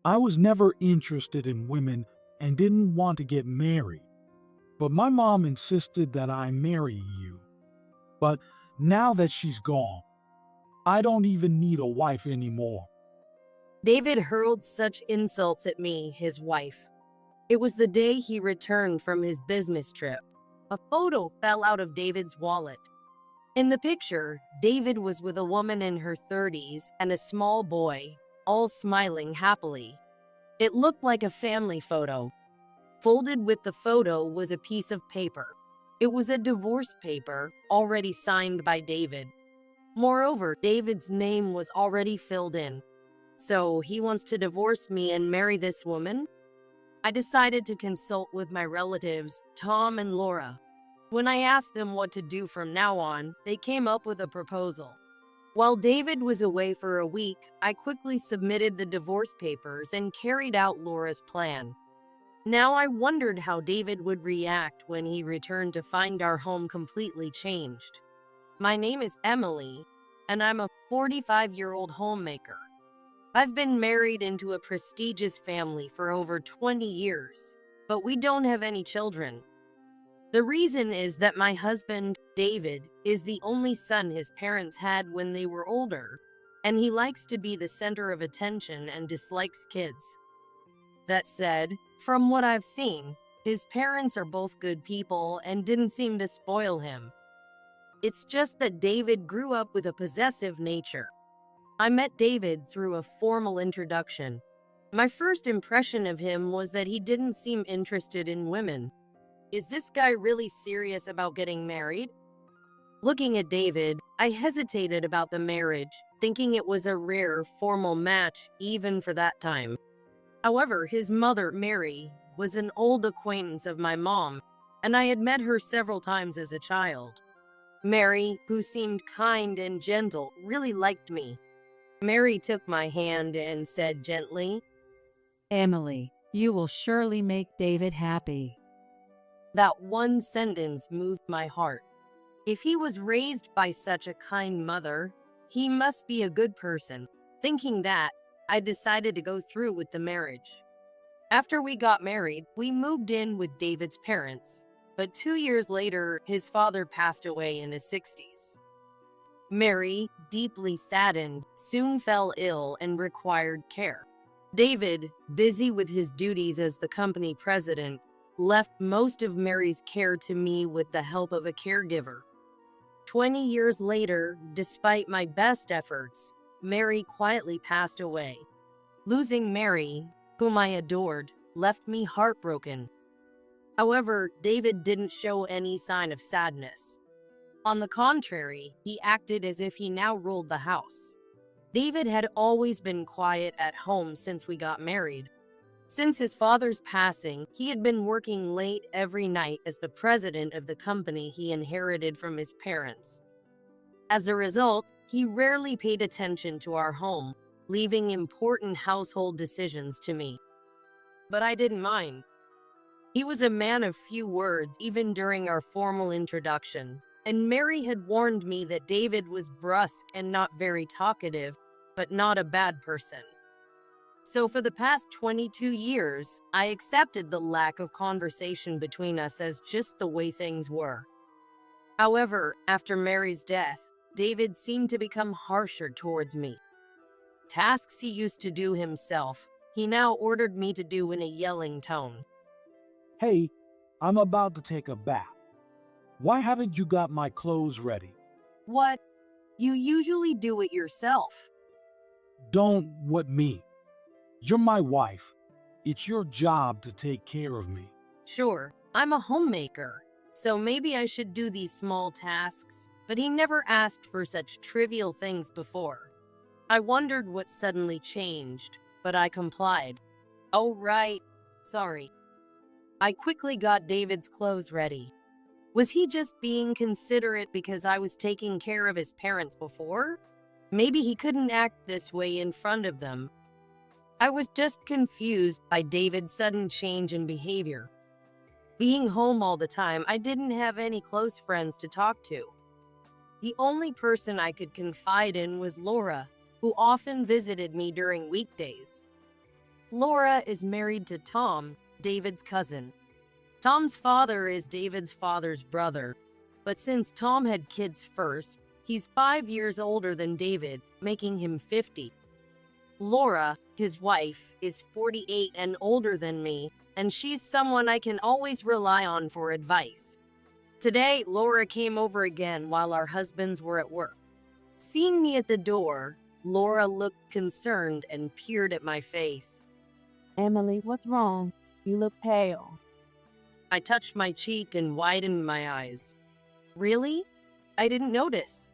I was never interested in women and didn't want to get married. But my mom insisted that I marry you. But now that she's gone, I don't even need a wife anymore. David hurled such insults at me, his wife. It was the day he returned from his business trip. A photo fell out of David's wallet. In the picture, David was with a woman in her 30s and a small boy, all smiling happily. It looked like a family photo. Folded with the photo was a piece of paper. It was a divorce paper, already signed by David. Moreover, David's name was already filled in. So he wants to divorce me and marry this woman? I decided to consult with my relatives, Tom and Laura. When I asked them what to do from now on, they came up with a proposal. While David was away for a week, I quickly submitted the divorce papers and carried out Laura's plan. Now I wondered how David would react when he returned to find our home completely changed. My name is Emily, and I'm a 45-year-old homemaker. I've been married into a prestigious family for over 20 years, but we don't have any children. The reason is that my husband, David, is the only son his parents had when they were older, and he likes to be the center of attention and dislikes kids. That said, from what I've seen, his parents are both good people and didn't seem to spoil him. It's just that David grew up with a possessive nature. I met David through a formal introduction. My first impression of him was that he didn't seem interested in women. Is this guy really serious about getting married? Looking at David, I hesitated about the marriage, thinking it was a rare, formal match even for that time. However, his mother, Mary, was an old acquaintance of my mom, and I had met her several times as a child. Mary, who seemed kind and gentle, really liked me. Mary took my hand and said gently, Emily, you will surely make David happy. That one sentence moved my heart. If he was raised by such a kind mother, he must be a good person. Thinking that, I decided to go through with the marriage. After we got married, we moved in with David's parents, but 2 years later, his father passed away in his 60s. Mary, deeply saddened, soon fell ill and required care. David, busy with his duties as the company president, left most of Mary's care to me with the help of a caregiver. 20 years later, despite my best efforts, Mary quietly passed away. Losing Mary, whom I adored, left me heartbroken. However, David didn't show any sign of sadness. On the contrary, he acted as if he now ruled the house. David had always been quiet at home since we got married. Since his father's passing, he had been working late every night as the president of the company he inherited from his parents. As a result, he rarely paid attention to our home, leaving important household decisions to me. But I didn't mind. He was a man of few words even during our formal introduction, and Mary had warned me that David was brusque and not very talkative, but not a bad person. So for the past 22 years, I accepted the lack of conversation between us as just the way things were. However, after Mary's death, David seemed to become harsher towards me. Tasks he used to do himself, he now ordered me to do in a yelling tone. Hey, I'm about to take a bath. Why haven't you got my clothes ready? What? You usually do it yourself. Don't what me. You're my wife. It's your job to take care of me. Sure, I'm a homemaker, so maybe I should do these small tasks, but he never asked for such trivial things before. I wondered what suddenly changed, but I complied. Oh, right. Sorry. I quickly got David's clothes ready. Was he just being considerate because I was taking care of his parents before? Maybe he couldn't act this way in front of them. I was just confused by David's sudden change in behavior. Being home all the time, I didn't have any close friends to talk to. The only person I could confide in was Laura, who often visited me during weekdays. Laura is married to Tom, David's cousin. Tom's father is David's father's brother, but since Tom had kids first, he's 5 years older than David, making him 50. Laura, his wife, is 48 and older than me, and she's someone I can always rely on for advice. Today, Laura came over again while our husbands were at work. Seeing me at the door, Laura looked concerned and peered at my face. Emily, what's wrong? You look pale. I touched my cheek and widened my eyes. Really? I didn't notice.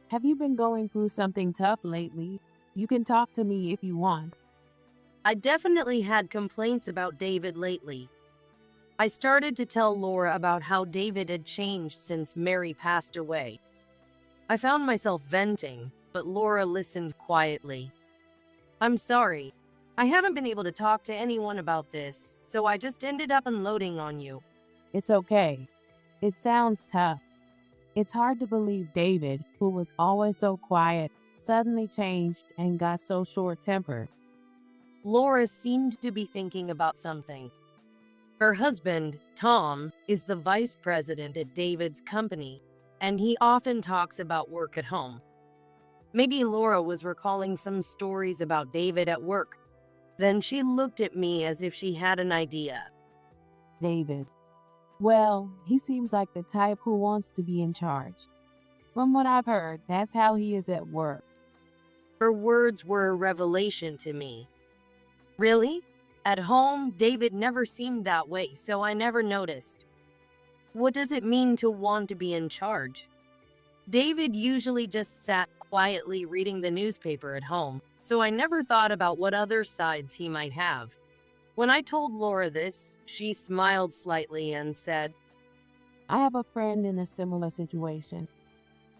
Have you been going through something tough lately? You can talk to me if you want. I definitely had complaints about David lately. I started to tell Laura about how David had changed since Mary passed away. I found myself venting, but Laura listened quietly. I'm sorry. I haven't been able to talk to anyone about this, so I just ended up unloading on you. It's okay. It sounds tough. It's hard to believe David, who was always so quiet, suddenly changed and got so short-tempered. Laura seemed to be thinking about something. Her husband, Tom, is the vice president at David's company, and he often talks about work at home. Maybe Laura was recalling some stories about David at work. Then she looked at me as if she had an idea. David. Well, he seems like the type who wants to be in charge. From what I've heard, that's how he is at work. Her words were a revelation to me. Really? At home, David never seemed that way, so I never noticed. What does it mean to want to be in charge? David usually just sat quietly reading the newspaper at home, so I never thought about what other sides he might have. When I told Laura this, she smiled slightly and said, I have a friend in a similar situation.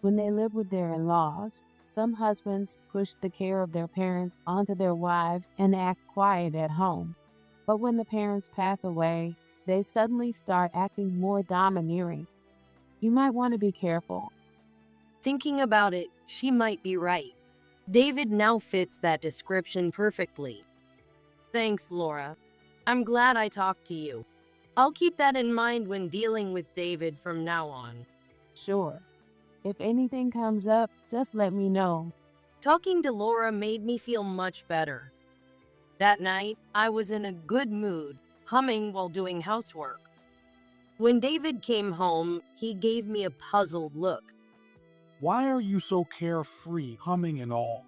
When they live with their in-laws, some husbands push the care of their parents onto their wives and act quiet at home. But when the parents pass away, they suddenly start acting more domineering. You might want to be careful. Thinking about it, she might be right. David now fits that description perfectly. Thanks, Laura. I'm glad I talked to you. I'll keep that in mind when dealing with David from now on. Sure. If anything comes up, just let me know. Talking to Laura made me feel much better. That night, I was in a good mood, humming while doing housework. When David came home, he gave me a puzzled look. Why are you so carefree, humming and all?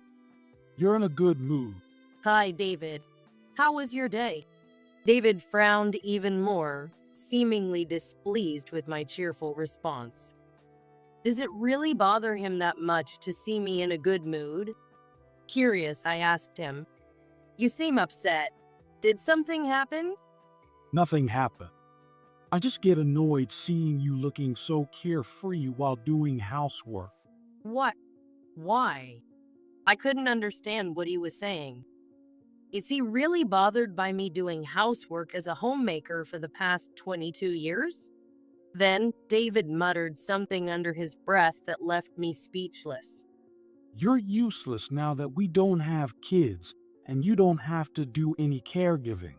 You're in a good mood. Hi, David. How was your day? David frowned even more, seemingly displeased with my cheerful response. Does it really bother him that much to see me in a good mood? Curious, I asked him. You seem upset. Did something happen? Nothing happened. I just get annoyed seeing you looking so carefree while doing housework. What? Why? I couldn't understand what he was saying. Is he really bothered by me doing housework as a homemaker for the past 22 years? Then David muttered something under his breath that left me speechless. You're useless now that we don't have kids, and you don't have to do any caregiving.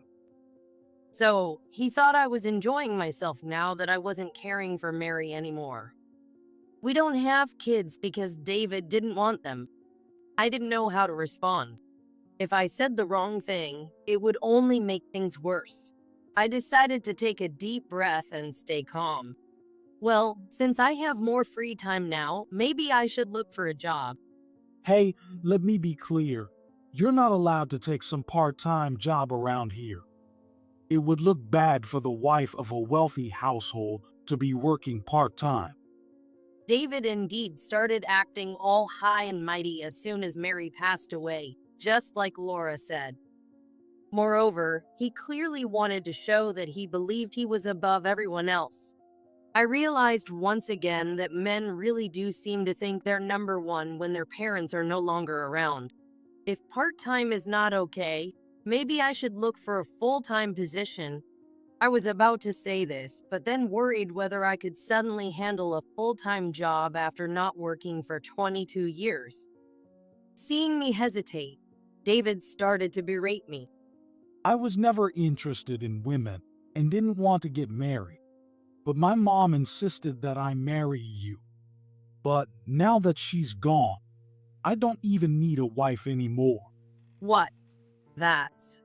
So, he thought I was enjoying myself now that I wasn't caring for Mary anymore. We don't have kids because David didn't want them. I didn't know how to respond. If I said the wrong thing, it would only make things worse. I decided to take a deep breath and stay calm. Well, since I have more free time now, maybe I should look for a job. Hey, let me be clear. You're not allowed to take some part-time job around here. It would look bad for the wife of a wealthy household to be working part-time. David indeed started acting all high and mighty as soon as Mary passed away, just like Laura said. Moreover, he clearly wanted to show that he believed he was above everyone else. I realized once again that men really do seem to think they're number one when their parents are no longer around. If part-time is not okay, maybe I should look for a full-time position. I was about to say this, but then worried whether I could suddenly handle a full-time job after not working for 22 years. Seeing me hesitate, David started to berate me. I was never interested in women and didn't want to get married, but my mom insisted that I marry you. But now that she's gone, I don't even need a wife anymore. What? That's.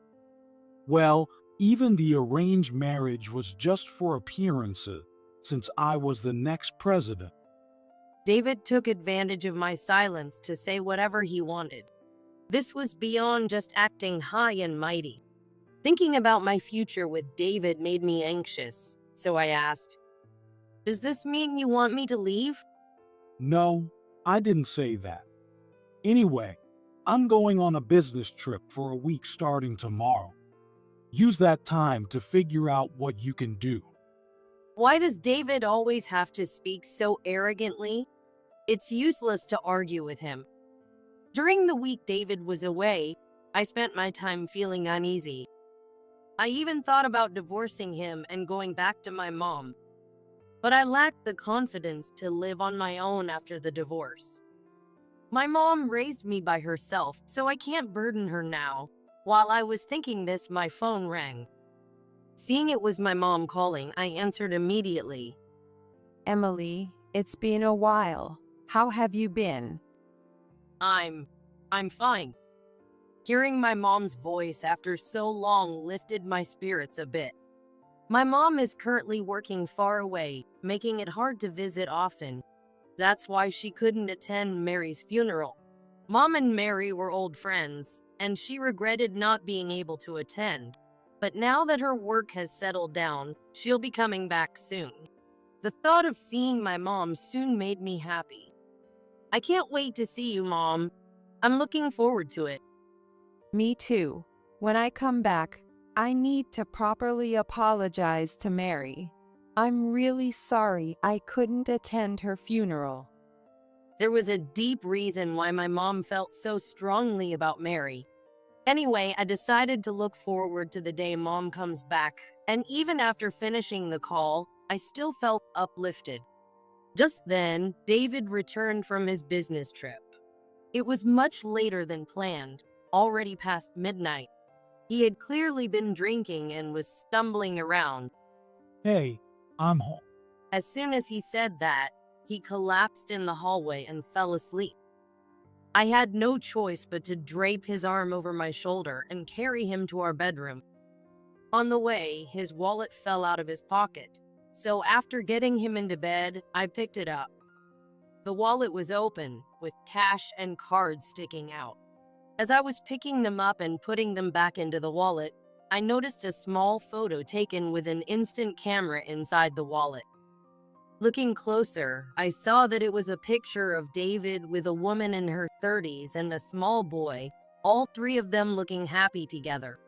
Well, even the arranged marriage was just for appearances, since I was the next president. David took advantage of my silence to say whatever he wanted. This was beyond just acting high and mighty. Thinking about my future with David made me anxious, so I asked, "Does this mean you want me to leave?" No, I didn't say that. Anyway, I'm going on a business trip for a week starting tomorrow. Use that time to figure out what you can do. Why does David always have to speak so arrogantly? It's useless to argue with him. During the week David was away, I spent my time feeling uneasy. I even thought about divorcing him and going back to my mom. But I lacked the confidence to live on my own after the divorce. My mom raised me by herself, so I can't burden her now. While I was thinking this, my phone rang. Seeing it was my mom calling, I answered immediately. Emily, it's been a while. How have you been? I'm fine. Hearing my mom's voice after so long lifted my spirits a bit. My mom is currently working far away, making it hard to visit often. That's why she couldn't attend Mary's funeral. Mom and Mary were old friends, and she regretted not being able to attend. But now that her work has settled down, she'll be coming back soon. The thought of seeing my mom soon made me happy. I can't wait to see you, Mom. I'm looking forward to it. Me too. When I come back, I need to properly apologize to Mary. I'm really sorry I couldn't attend her funeral. There was a deep reason why my mom felt so strongly about Mary. Anyway, I decided to look forward to the day Mom comes back, and even after finishing the call, I still felt uplifted. Just then, David returned from his business trip. It was much later than planned, already past midnight. He had clearly been drinking and was stumbling around. Hey, I'm home. As soon as he said that, he collapsed in the hallway and fell asleep. I had no choice but to drape his arm over my shoulder and carry him to our bedroom. On the way, his wallet fell out of his pocket, so after getting him into bed, I picked it up. The wallet was open, with cash and cards sticking out. As I was picking them up and putting them back into the wallet, I noticed a small photo taken with an instant camera inside the wallet. Looking closer, I saw that it was a picture of David with a woman in her 30s and a small boy, all three of them looking happy together.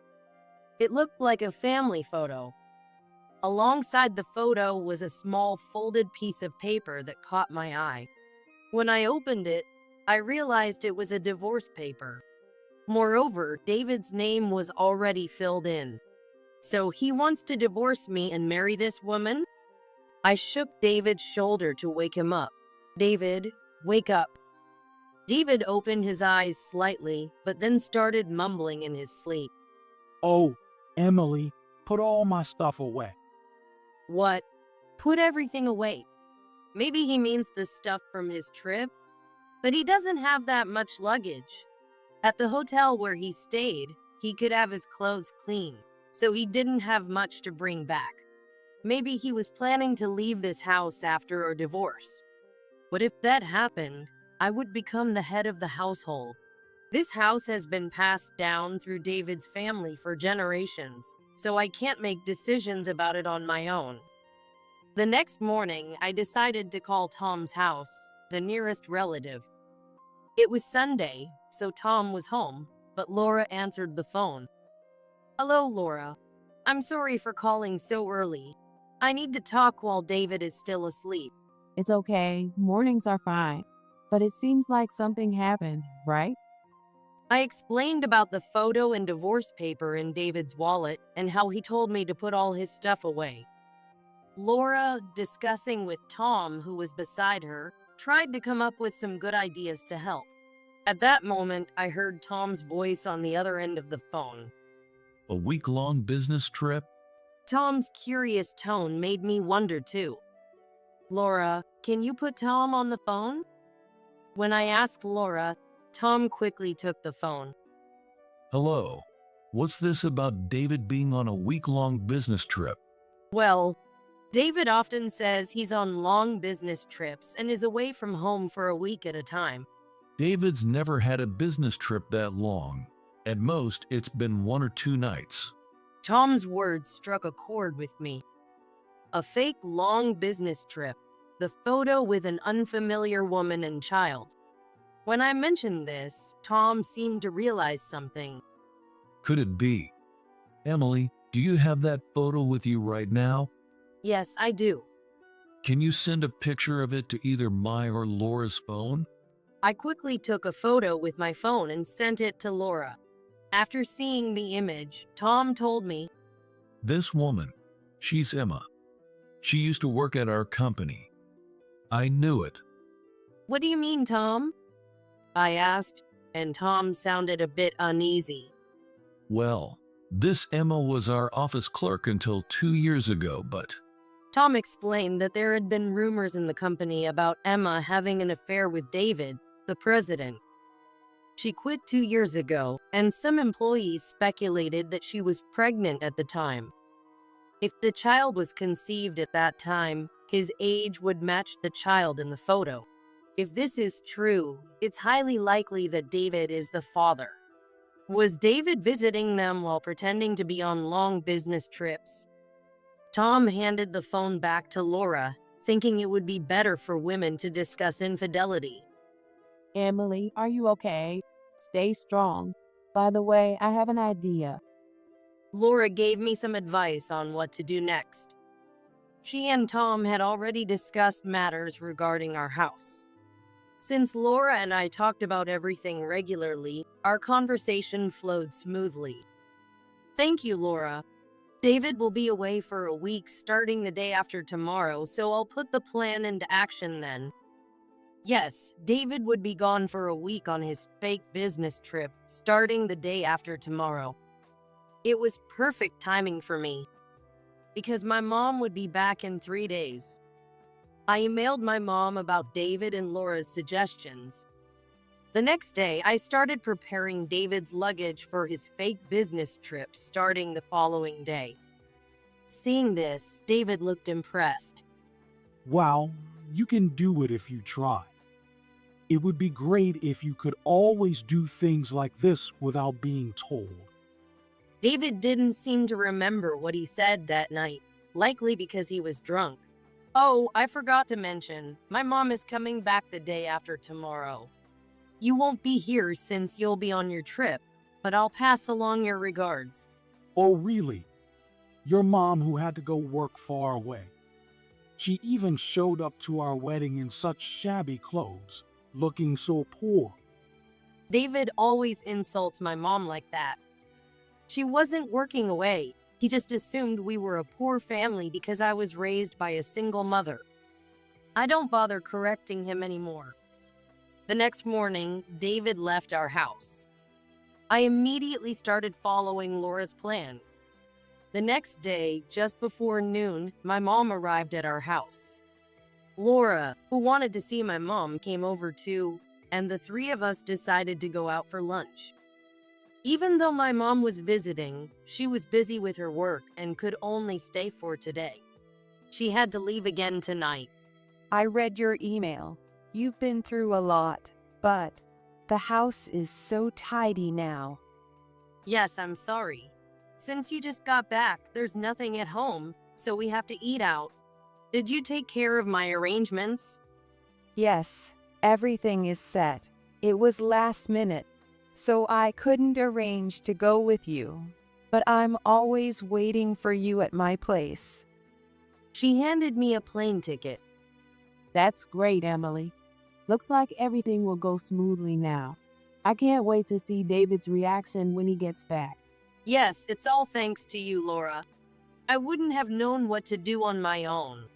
It looked like a family photo. Alongside the photo was a small folded piece of paper that caught my eye. When I opened it, I realized it was a divorce paper. Moreover, David's name was already filled in. So he wants to divorce me and marry this woman? I shook David's shoulder to wake him up. David, wake up. David opened his eyes slightly, but then started mumbling in his sleep. Oh, Emily, put all my stuff away. What? Put everything away. Maybe he means the stuff from his trip, but he doesn't have that much luggage. At the hotel where he stayed, he could have his clothes clean, so he didn't have much to bring back. Maybe he was planning to leave this house after our divorce. But if that happened, I would become the head of the household. This house has been passed down through David's family for generations, so I can't make decisions about it on my own. The next morning, I decided to call Tom's house, the nearest relative. It was Sunday, so Tom was home, but Laura answered the phone. Hello, Laura. I'm sorry for calling so early. I need to talk while David is still asleep. It's okay. Mornings are fine. But it seems like something happened, right? I explained about the photo and divorce paper in David's wallet and how he told me to put all his stuff away. Laura, discussing with Tom, who was beside her, tried to come up with some good ideas to help. At that moment, I heard Tom's voice on the other end of the phone. A week-long business trip? Tom's curious tone made me wonder too. Laura, can you put Tom on the phone? When I asked Laura, Tom quickly took the phone. Hello. What's this about David being on a week-long business trip? Well, David often says he's on long business trips and is away from home for a week at a time. David's never had a business trip that long. At most, it's been 1 or 2 nights. Tom's words struck a chord with me. A fake long business trip, the photo with an unfamiliar woman and child. When I mentioned this, Tom seemed to realize something. Could it be? Emily, do you have that photo with you right now? Yes, I do. Can you send a picture of it to either my or Laura's phone? I quickly took a photo with my phone and sent it to Laura. After seeing the image, Tom told me, This woman, she's Emma. She used to work at our company. I knew it. "What do you mean, Tom?" I asked, and Tom sounded a bit uneasy. Well, this Emma was our office clerk until 2 years ago, but Tom explained that there had been rumors in the company about Emma having an affair with David, the president. She quit 2 years ago, and some employees speculated that she was pregnant at the time. If the child was conceived at that time, his age would match the child in the photo. If this is true, it's highly likely that David is the father. Was David visiting them while pretending to be on long business trips? Tom handed the phone back to Laura, thinking it would be better for women to discuss infidelity. Emily, are you okay? Stay strong. By the way, I have an idea. Laura gave me some advice on what to do next. She and Tom had already discussed matters regarding our house. Since Laura and I talked about everything regularly, our conversation flowed smoothly. "Thank you, Laura. David will be away for a week starting the day after tomorrow, so I'll put the plan into action then." Yes, David would be gone for a week on his fake business trip starting the day after tomorrow. It was perfect timing for me, because my mom would be back in 3 days. I emailed my mom about David and Laura's suggestions. The next day, I started preparing David's luggage for his fake business trip starting the following day. Seeing this, David looked impressed. Well, you can do it if you try. It would be great if you could always do things like this without being told. David didn't seem to remember what he said that night, likely because he was drunk. "Oh, I forgot to mention, my mom is coming back the day after tomorrow. You won't be here since you'll be on your trip, but I'll pass along your regards." Oh, really? Your mom who had to go work far away. She even showed up to our wedding in such shabby clothes, looking so poor. David always insults my mom like that. She wasn't working away. He just assumed we were a poor family because I was raised by a single mother. I don't bother correcting him anymore. The next morning, David left our house. I immediately started following Laura's plan. The next day, just before noon, my mom arrived at our house. Laura, who wanted to see my mom, came over too, and the three of us decided to go out for lunch. Even though my mom was visiting, she was busy with her work and could only stay for today. She had to leave again tonight. I read your email. You've been through a lot, but the house is so tidy now. Yes, I'm sorry. Since you just got back, there's nothing at home, so we have to eat out. Did you take care of my arrangements? Yes, everything is set. It was last minute, so I couldn't arrange to go with you, but I'm always waiting for you at my place. She handed me a plane ticket. That's great, Emily. Looks like everything will go smoothly now. I can't wait to see David's reaction when he gets back. Yes, it's all thanks to you, Laura. I wouldn't have known what to do on my own.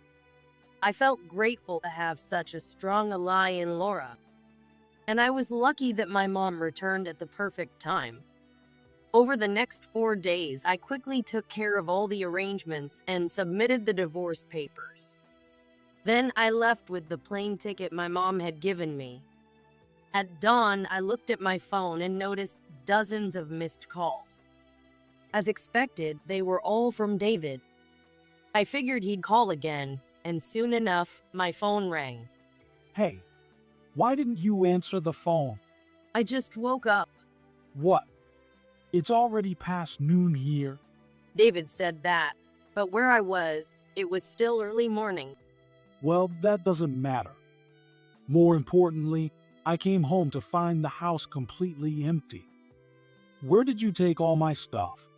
I felt grateful to have such a strong ally in Laura. And I was lucky that my mom returned at the perfect time. Over the next 4 days, I quickly took care of all the arrangements and submitted the divorce papers. Then I left with the plane ticket my mom had given me. At dawn, I looked at my phone and noticed dozens of missed calls. As expected, they were all from David. I figured he'd call again, and soon enough, my phone rang. Hey, why didn't you answer the phone? I just woke up. What? It's already past noon here. David said that, but where I was, it was still early morning. Well, that doesn't matter. More importantly, I came home to find the house completely empty. Where did you take all my stuff?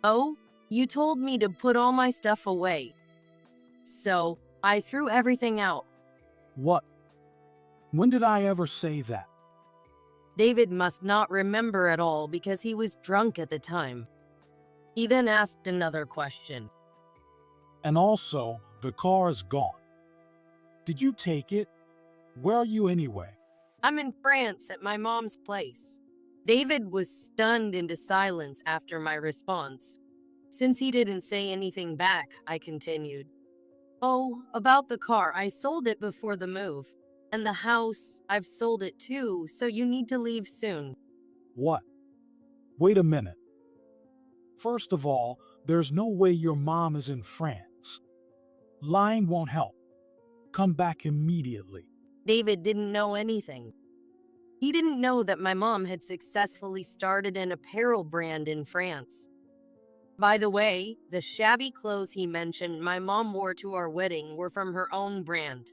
Oh, you told me to put all my stuff away. So, I threw everything out. What? When did I ever say that? David must not remember at all because he was drunk at the time. He then asked another question. And also, the car is gone. Did you take it? Where are you anyway? I'm in France at my mom's place. David was stunned into silence after my response. Since he didn't say anything back, I continued. Oh, about the car, I sold it before the move. And the house, I've sold it too, so you need to leave soon. What? Wait a minute. First of all, there's no way your mom is in France. Lying won't help. Come back immediately. David didn't know anything. He didn't know that my mom had successfully started an apparel brand in France. By the way, the shabby clothes he mentioned my mom wore to our wedding were from her own brand.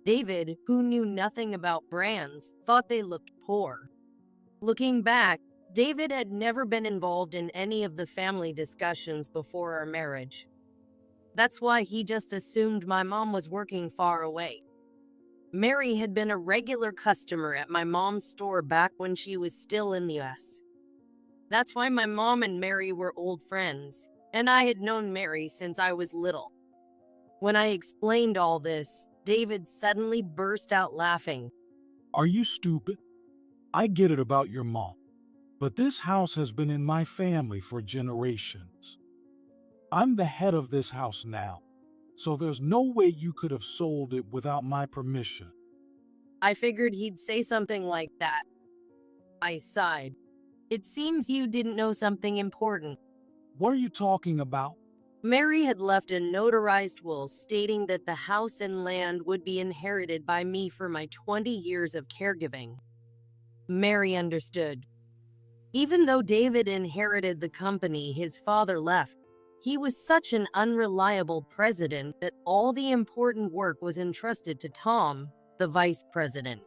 David, who knew nothing about brands, thought they looked poor. Looking back, David had never been involved in any of the family discussions before our marriage. That's why he just assumed my mom was working far away. Mary had been a regular customer at my mom's store back when she was still in the US. That's why my mom and Mary were old friends, and I had known Mary since I was little. When I explained all this, David suddenly burst out laughing. Are you stupid? I get it about your mom, but this house has been in my family for generations. I'm the head of this house now, so there's no way you could have sold it without my permission. I figured he'd say something like that. I sighed. It seems you didn't know something important. What are you talking about? Mary had left a notarized will stating that the house and land would be inherited by me for my 20 years of caregiving. Mary understood. Even though David inherited the company his father left, he was such an unreliable president that all the important work was entrusted to Tom, the vice president.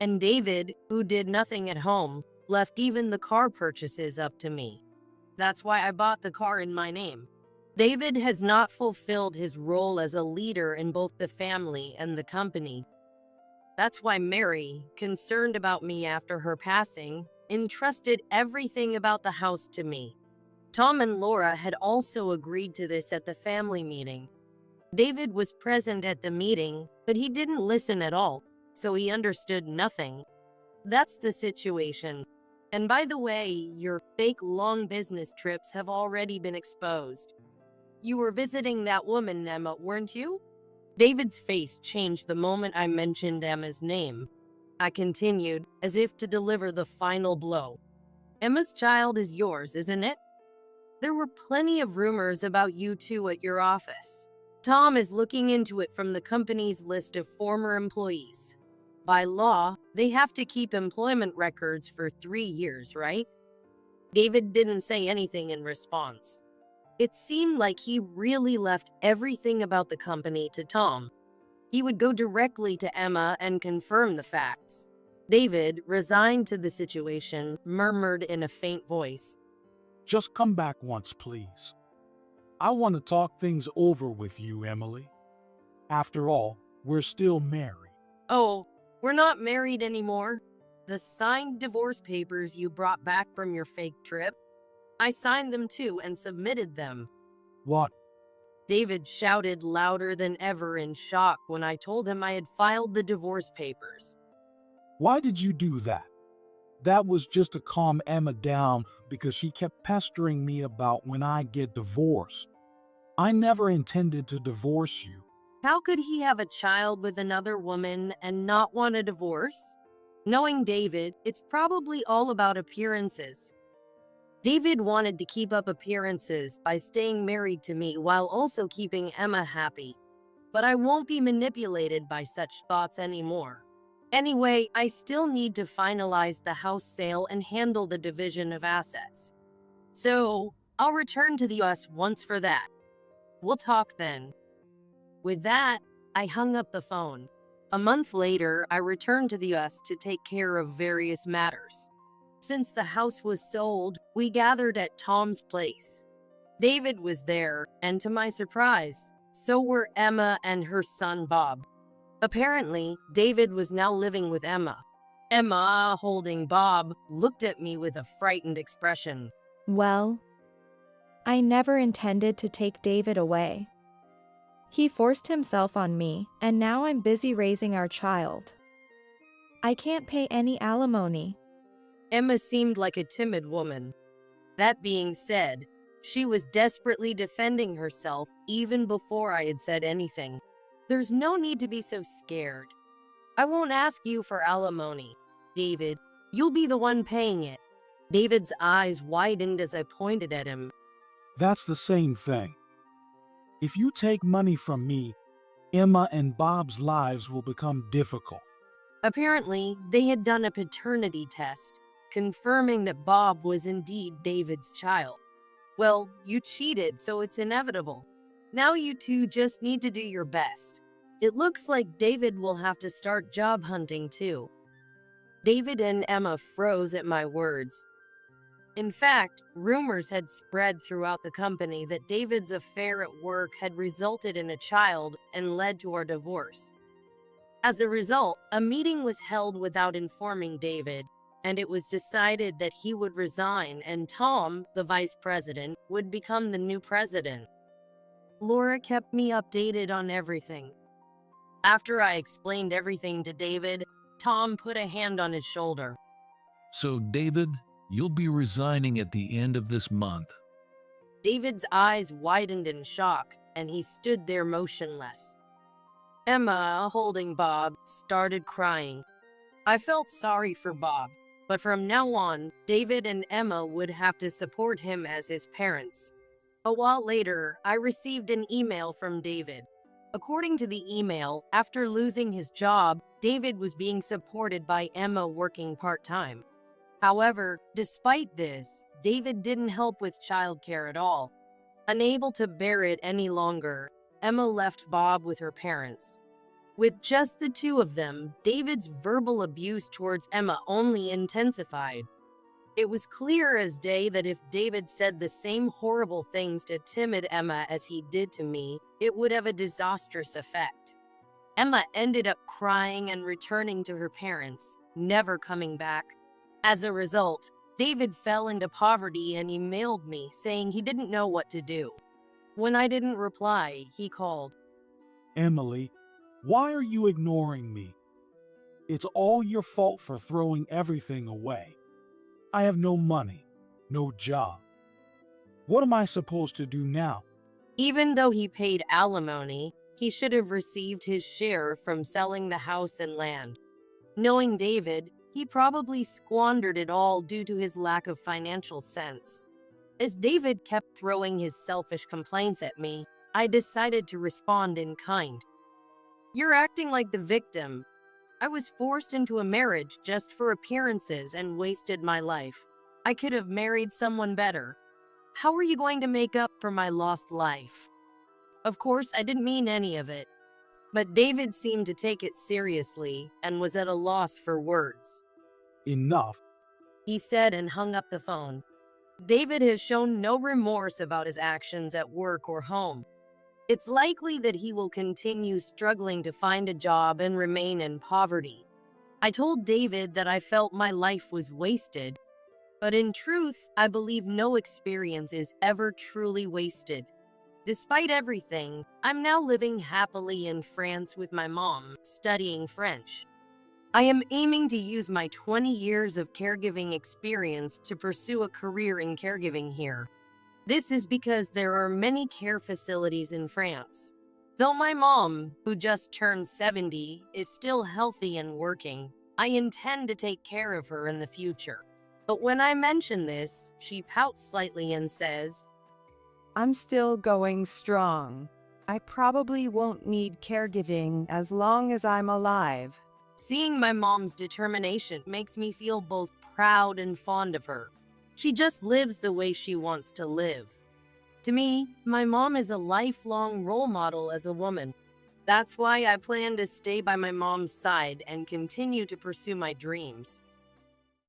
And David, who did nothing at home, left even the car purchases up to me. That's why I bought the car in my name. David has not fulfilled his role as a leader in both the family and the company. That's why Mary, concerned about me after her passing, entrusted everything about the house to me. Tom and Laura had also agreed to this at the family meeting. David was present at the meeting, but he didn't listen at all, so he understood nothing. That's the situation. And by the way, your fake long business trips have already been exposed. You were visiting that woman, Emma, weren't you? David's face changed the moment I mentioned Emma's name. I continued, as if to deliver the final blow. Emma's child is yours, isn't it? There were plenty of rumors about you two at your office. Tom is looking into it from the company's list of former employees. By law, they have to keep employment records for 3 years, right? David didn't say anything in response. It seemed like he really left everything about the company to Tom. He would go directly to Emma and confirm the facts. David, resigned to the situation, murmured in a faint voice. Just come back once, please. I want to talk things over with you, Emily. After all, we're still married. Oh, we're not married anymore. The signed divorce papers you brought back from your fake trip, I signed them too and submitted them. What? David shouted louder than ever in shock when I told him I had filed the divorce papers. Why did you do that? That was just to calm Emma down because she kept pestering me about when I get divorced. I never intended to divorce you. How could he have a child with another woman and not want a divorce? Knowing David, it's probably all about appearances. David wanted to keep up appearances by staying married to me while also keeping Emma happy. But I won't be manipulated by such thoughts anymore. Anyway, I still need to finalize the house sale and handle the division of assets. So, I'll return to the US once for that. We'll talk then. With that, I hung up the phone. A month later, I returned to the US to take care of various matters. Since the house was sold, we gathered at Tom's place. David was there, and to my surprise, so were Emma and her son Bob. Apparently, David was now living with Emma. Emma, holding Bob, looked at me with a frightened expression. Well, I never intended to take David away. He forced himself on me, and now I'm busy raising our child. I can't pay any alimony. Emma seemed like a timid woman. That being said, she was desperately defending herself even before I had said anything. There's no need to be so scared. I won't ask you for alimony, David. You'll be the one paying it. David's eyes widened as I pointed at him. That's the same thing. If you take money from me, Emma and Bob's lives will become difficult. Apparently, they had done a paternity test, confirming that Bob was indeed David's child. Well, you cheated, so it's inevitable. Now you two just need to do your best. It looks like David will have to start job hunting too. David and Emma froze at my words. In fact, rumors had spread throughout the company that David's affair at work had resulted in a child and led to our divorce. As a result, a meeting was held without informing David, and it was decided that he would resign and Tom, the vice president, would become the new president. Laura kept me updated on everything. After I explained everything to David, Tom put a hand on his shoulder. So, David, you'll be resigning at the end of this month. David's eyes widened in shock, and he stood there motionless. Emma, holding Bob, started crying. I felt sorry for Bob, but from now on, David and Emma would have to support him as his parents. A while later, I received an email from David. According to the email, after losing his job, David was being supported by Emma working part-time. However, despite this, David didn't help with childcare at all. Unable to bear it any longer, Emma left Bob with her parents. With just the two of them, David's verbal abuse towards Emma only intensified. It was clear as day that if David said the same horrible things to timid Emma as he did to me, it would have a disastrous effect. Emma ended up crying and returning to her parents, never coming back. As a result, David fell into poverty and emailed me saying he didn't know what to do. When I didn't reply, he called. Emily, why are you ignoring me? It's all your fault for throwing everything away. I have no money, no job. What am I supposed to do now? Even though he paid alimony, he should have received his share from selling the house and land. Knowing David, he probably squandered it all due to his lack of financial sense. As David kept throwing his selfish complaints at me, I decided to respond in kind. You're acting like the victim. I was forced into a marriage just for appearances and wasted my life. I could have married someone better. How are you going to make up for my lost life? Of course, I didn't mean any of it. But David seemed to take it seriously and was at a loss for words. Enough, He said and hung up the phone. David has shown no remorse about his actions at work or home. It's likely that he will continue struggling to find a job and remain in poverty. I told David that I felt my life was wasted, but in truth, I believe no experience is ever truly wasted. Despite everything, I'm now living happily in France with my mom, studying French. I am aiming to use my 20 years of caregiving experience to pursue a career in caregiving here. This is because there are many care facilities in France. Though my mom, who just turned 70, is still healthy and working, I intend to take care of her in the future. But when I mention this, she pouts slightly and says, I'm still going strong. I probably won't need caregiving as long as I'm alive. Seeing my mom's determination makes me feel both proud and fond of her. She just lives the way she wants to live. To me, my mom is a lifelong role model as a woman. That's why I plan to stay by my mom's side and continue to pursue my dreams.